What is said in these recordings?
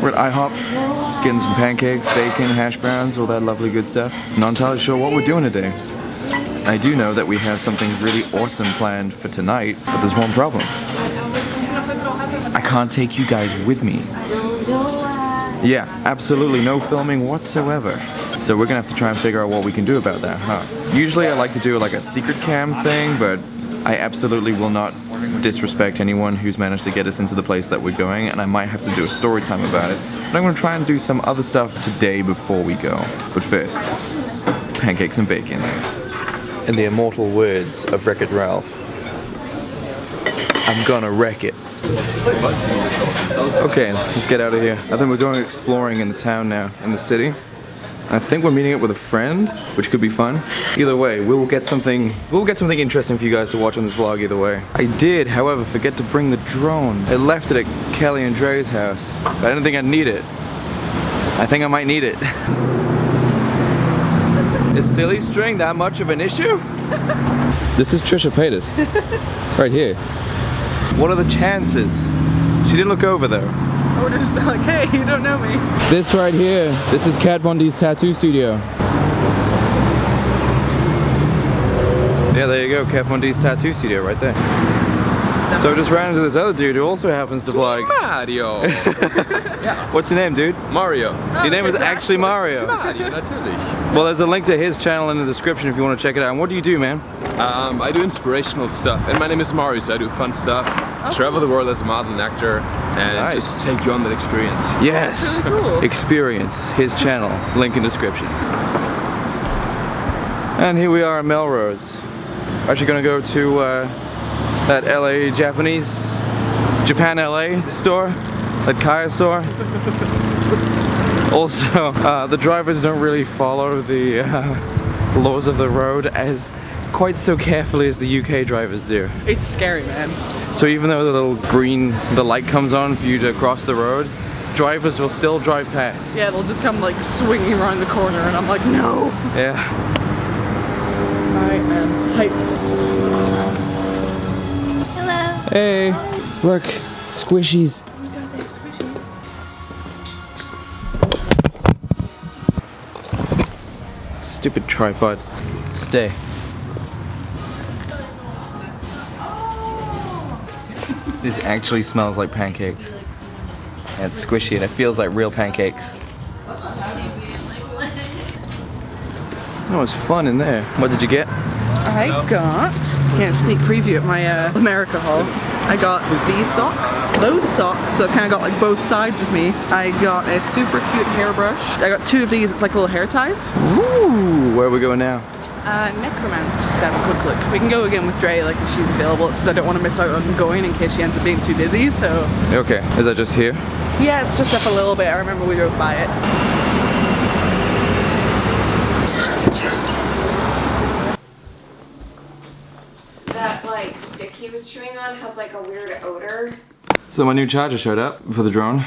We're at IHOP, getting some pancakes, bacon, hash browns, all that lovely good stuff. Not entirely sure what we're doing today. I do know that we have something really awesome planned for tonight, but there's one problem. I can't take you guys with me. Yeah, absolutely no filming whatsoever. So we're gonna have to try and figure out what we can do about that, huh? Usually I like to do like a secret cam thing, but I absolutely will not disrespect anyone who's managed to get us into the place that we're going, and I might have to do a story time about it. But I'm gonna try and do some other stuff today before we go. But first, pancakes and bacon. In the immortal words of Wreck-It Ralph, I'm gonna wreck it. Okay, let's get out of here. I think we're going exploring in the town now, in the city. I think we're meeting up with a friend, which could be fun. Either way, we'll get something interesting for you guys to watch on this vlog either way. I did, however, forget to bring the drone. I left it at Kelly and Dre's house. I didn't think I'd need it. I think I might need it. Is silly string that much of an issue? This is Trisha Paytas. Right here. What are the chances? She didn't look over though. I would have just been like, hey, you don't know me. This right here, this is Kat Von D's tattoo studio. Yeah, there you go, Kat Von D's tattoo studio right there. So I just ran into this other dude who also happens to vlog. Mario! Yeah. What's your name, dude? Mario. Your name is actually Mario. Mario, natürlich. Well, there's a link to his channel in the description if you want to check it out. And what do you do, man? I do inspirational stuff, and my name is Mario, so I do fun stuff. Travel the world as a model and actor, and just take you on that experience. Yes! Really cool. Experience, his channel, link in description. And here we are in Melrose. We're actually gonna go to that Japan LA store, that Kaya store. Also, the drivers don't really follow the laws of the road as quite so carefully as the UK drivers do. It's scary, man. So even though the little green, the light comes on for you to cross the road, drivers will still drive past. Yeah, they'll just come like swinging around the corner and I'm like, no. Yeah. I am hyped. Hello. Hey, look, squishies. Stupid tripod. Stay. This actually smells like pancakes. And it's squishy and it feels like real pancakes. Oh, it's fun in there. What did you get? I got, can't sneak preview at my America haul. I got these socks, those socks, so I kind of got like both sides of me. I got a super cute hairbrush. I got two of these, it's like little hair ties. Ooh, where are we going now? Necromance, just to have a quick look. We can go again with Dre, like if she's available. It's just I don't want to miss out on going in case she ends up being too busy, so. Okay, is that just here? Yeah, it's just up a little bit. I remember we drove by it. That like stick he was chewing on has like a weird odor. So my new charger showed up for the drone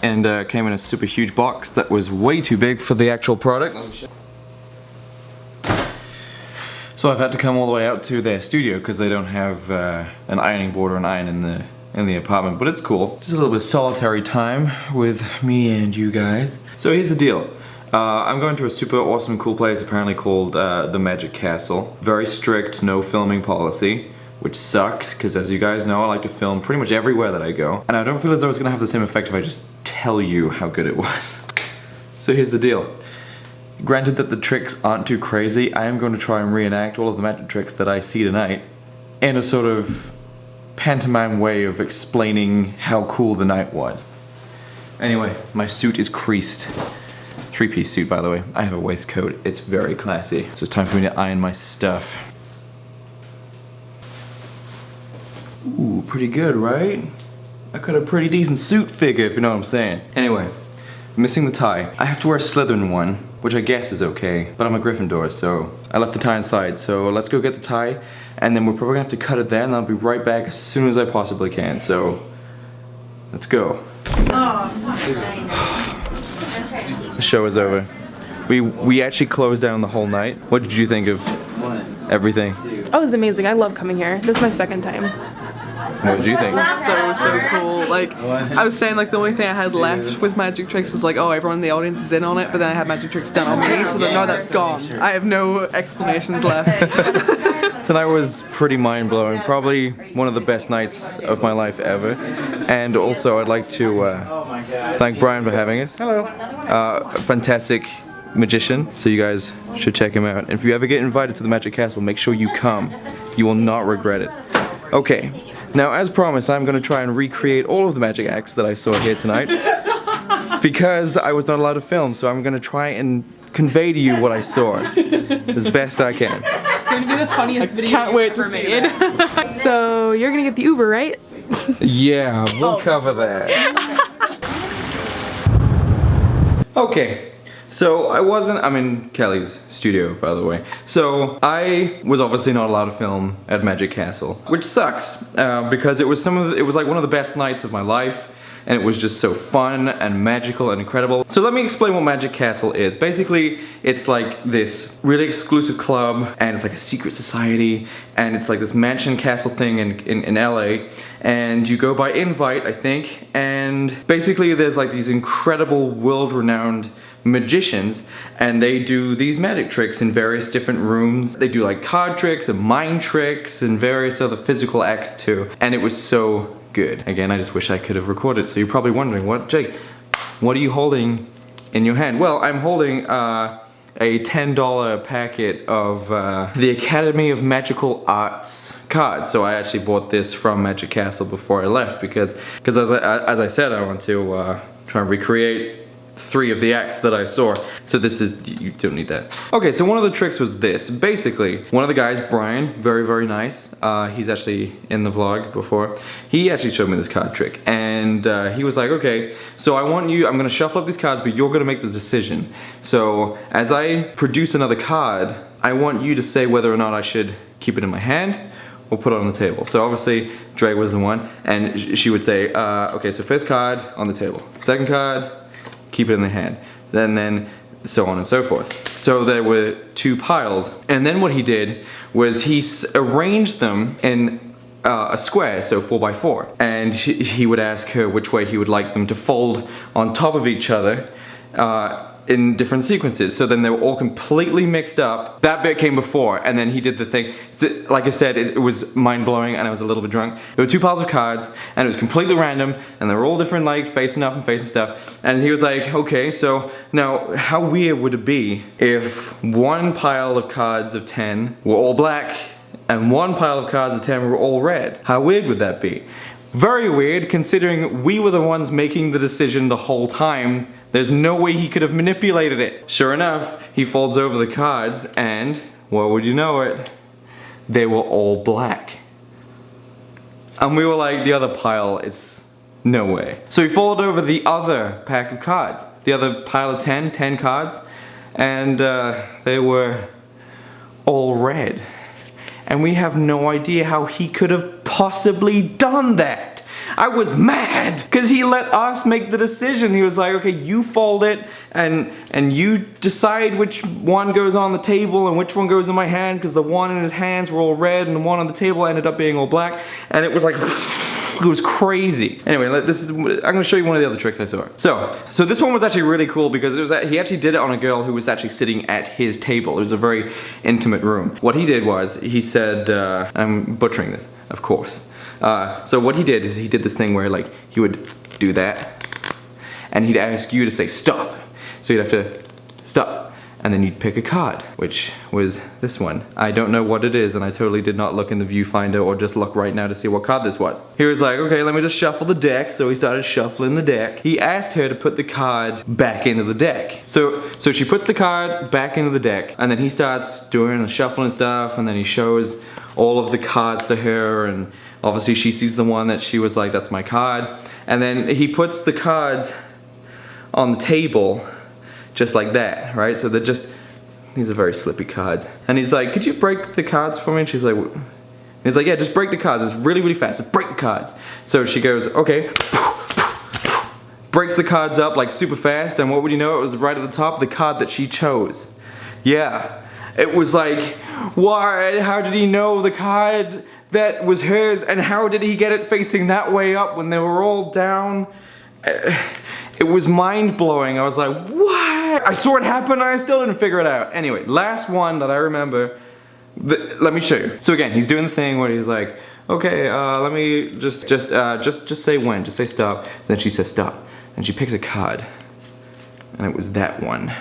and came in a super huge box that was way too big for the actual product. So I've had to come all the way out to their studio because they don't have an ironing board or an iron in the apartment, but it's cool. Just a little bit of solitary time with me and you guys. So here's the deal. I'm going to a super awesome cool place apparently called the Magic Castle. Very strict no filming policy, which sucks because as you guys know I like to film pretty much everywhere that I go. And I don't feel as though it's gonna have the same effect if I just tell you how good it was. So here's the deal. Granted that the tricks aren't too crazy, I am going to try and reenact all of the magic tricks that I see tonight in a sort of pantomime way of explaining how cool the night was. Anyway, my suit is creased. Three-piece suit, by the way. I have a waistcoat. It's very classy. So it's time for me to iron my stuff. Ooh, pretty good, right? I got a pretty decent suit figure, if you know what I'm saying. Anyway, missing the tie. I have to wear a Slytherin one, which I guess is okay, but I'm a Gryffindor, so I left the tie inside. So let's go get the tie, and then we're probably gonna have to cut it there, and I'll be right back as soon as I possibly can. So, let's go. The show is over. We actually closed down the whole night. What did you think of everything? Oh, it was amazing. I love coming here. This is my second time. What did you think? So cool. Like, I was saying, like, the only thing I had left with magic tricks was like, oh, everyone in the audience is in on it, but then I had magic tricks done on me, so that now that's gone. I have no explanations left. Tonight was pretty mind-blowing, probably one of the best nights of my life ever. And also I'd like to thank Brian for having us. Hello. A fantastic magician, so you guys should check him out. And if you ever get invited to the Magic Castle, make sure you come. You will not regret it. Okay, now as promised, I'm going to try and recreate all of the magic acts that I saw here tonight. Because I was not allowed to film, so I'm going to try and convey to you what I saw as best I can. It's going to be the funniest video Can't wait ever to see made. So you're going to get the Uber, right? Yeah, we'll cover that. Okay, so I'm in Kelly's studio, by the way. So I was obviously not allowed to film at Magic Castle, which sucks because it was like one of the best nights of my life. And it was just so fun and magical and incredible. So let me explain what Magic Castle is. Basically, it's like this really exclusive club, and it's like a secret society, and it's like this mansion castle thing in LA, and you go by invite, I think, and basically there's like these incredible world-renowned magicians, and they do these magic tricks in various different rooms. They do like card tricks and mind tricks and various other physical acts too, and it was so good. Again, I just wish I could have recorded. So you're probably wondering, Jake, what are you holding in your hand? Well, I'm holding a $10 packet of the Academy of Magical Arts cards. So I actually bought this from Magic Castle before I left because as I said, I want to try and recreate 3 of the acts that I saw. So this is, you don't need that. Okay, so one of the tricks was this. Basically, one of the guys, Brian, very, very nice. He's actually in the vlog before. He actually showed me this card trick. And he was like, okay, so I'm gonna shuffle up these cards, but you're gonna make the decision. So as I produce another card, I want you to say whether or not I should keep it in my hand or put it on the table. So obviously, Dre was the one, and she would say, okay, so first card on the table. Second card, keep it in the hand, then so on and so forth. So there were 2 piles, and then what he did was he arranged them in a square, so 4x4, and he would ask her which way he would like them to fold on top of each other in different sequences. So then they were all completely mixed up. That bit came before, and then he did the thing. So, like I said, it was mind-blowing, and I was a little bit drunk. There were 2 piles of cards, and it was completely random, and they were all different, like facing up and facing stuff. And he was like, okay, so now how weird would it be if 1 pile of cards of 10 were all black, and 1 pile of cards of 10 were all red? How weird would that be? Very weird, considering we were the ones making the decision the whole time. There's no way he could have manipulated it. Sure enough, he folds over the cards, and, well, would you know it, they were all black. And we were like, the other pile, it's no way. So he folded over the other pack of cards, the other pile of 10 cards, and they were all red. And we have no idea how he could have possibly done that. I was mad because he let us make the decision. He was like, okay, you fold it and you decide which one goes on the table and which one goes in my hand, because the one in his hands were all red and the one on the table ended up being all black, and it was like it was crazy. Anyway, I'm gonna show you one of the other tricks I saw. So this one was actually really cool because he actually did it on a girl who was actually sitting at his table. It was a very intimate room. What he did was, he said, I'm butchering this, of course. So what he did is he did this thing where like he would do that, and he'd ask you to say stop. So you'd have to stop, and then you'd pick a card, which was this one. I don't know what it is, and I totally did not look in the viewfinder or just look right now to see what card this was. He was like, okay, let me just shuffle the deck. So he started shuffling the deck. He asked her to put the card back into the deck. So she puts the card back into the deck, and then he starts doing the shuffling stuff, and then he shows all of the cards to her, and obviously she sees the one that she was like, that's my card. And then he puts the cards on the table just like that, right? So they're just, these are very slippy cards. And he's like, could you break the cards for me? And she's like, what? And he's like, yeah, just break the cards. It's really, really fast. Just break the cards. So she goes, okay. Breaks the cards up like super fast, and what would you know? It was right at the top, the card that she chose. Yeah. It was like, why? How did he know the card that was hers, and how did he get it facing that way up when they were all down? It was mind-blowing. I was like, what? I saw it happen and I still didn't figure it out. Anyway, last one that I remember, let me show you. So again, he's doing the thing where he's like, okay, let me just say when, just say stop. Then she says stop, and she picks a card, and it was that one.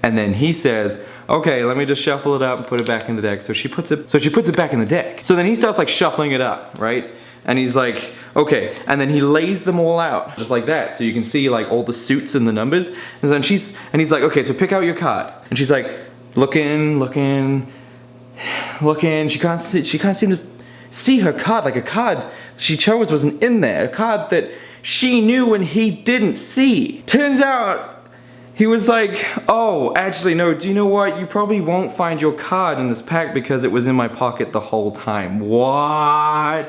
And then he says, okay, let me just shuffle it up and put it back in the deck. So she puts it back in the deck. So then he starts like shuffling it up, right? And he's like, okay, and then he lays them all out just like that, so you can see like all the suits and the numbers. And then he's like, okay, so pick out your card. And she's like, looking. She can't seem to see her card. Like a card she chose wasn't in there. A card that she knew and he didn't see. Turns out he was like, oh, actually no, do you know what? You probably won't find your card in this pack because it was in my pocket the whole time. What?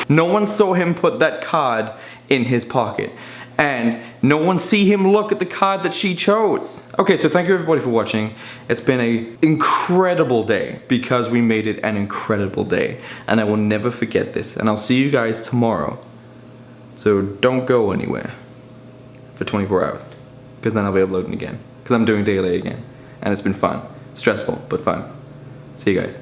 No one saw him put that card in his pocket. And no one see him look at the card that she chose. Okay, so thank you everybody for watching. It's been an incredible day because we made it an incredible day. And I will never forget this. And I'll see you guys tomorrow. So don't go anywhere for 24 hours. Because then I'll be uploading again. Because I'm doing daily again. And it's been fun. Stressful, but fun. See you guys.